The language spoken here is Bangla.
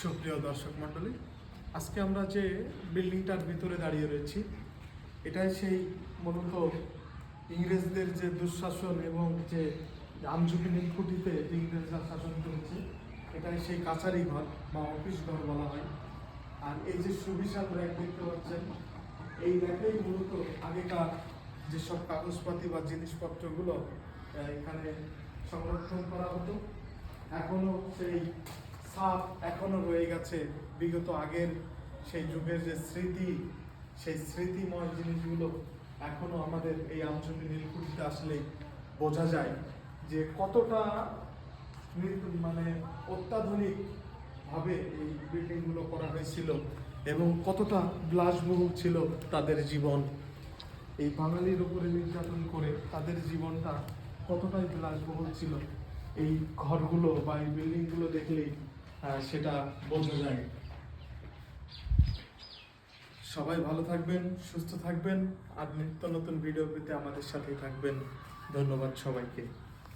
সুপ্রিয় দর্শক মণ্ডলী, আজকে আমরা যে বিল্ডিংটার ভিতরে দাঁড়িয়ে রয়েছি, এটাই সেই মূলত ইংরেজদের যে দুঃশাসন এবং যে আমঝুপি নীলকুঠিতে যে ইংরেজরা শাসন করেছে, এটাই সেই কাছারি ঘর বা অফিস ঘর বলা হয়। আর এই যে সুবিশাল র্যাক দেখতে পাচ্ছেন, এই র্যাকেই মূলত আগেকার যেসব কাগজপাতি বা জিনিসপত্রগুলো এখানে সংরক্ষণ করা হতো। এখনো সেই ছাপ এখনো রয়ে গেছে বিগত আগের সেই যুগের যে স্মৃতি, সেই স্মৃতিময় জিনিসগুলো এখনো আমাদের এই আমঝুপি নীলকুঠিতে আসলেই বোঝা যায় যে কতটা মানে অত্যাধুনিক ভাবে এই বিল্ডিংগুলো করা হয়েছিল এবং কতটা বিলাসবহুল ছিল তাদের জীবন। এই বাঙালির উপরে নির্যাতন করে তাদের জীবনটা কতটাই বিলাসবহুল ছিল, এই ঘরগুলো বা এই বিল্ডিংগুলো দেখলেই সেটা বোঝা যায়। সবাই ভালো থাকবেন, সুস্থ থাকবেন, আর নিত্য নতুন ভিডিও পেতে আমাদের সাথেই থাকবেন। ধন্যবাদ সবাইকে।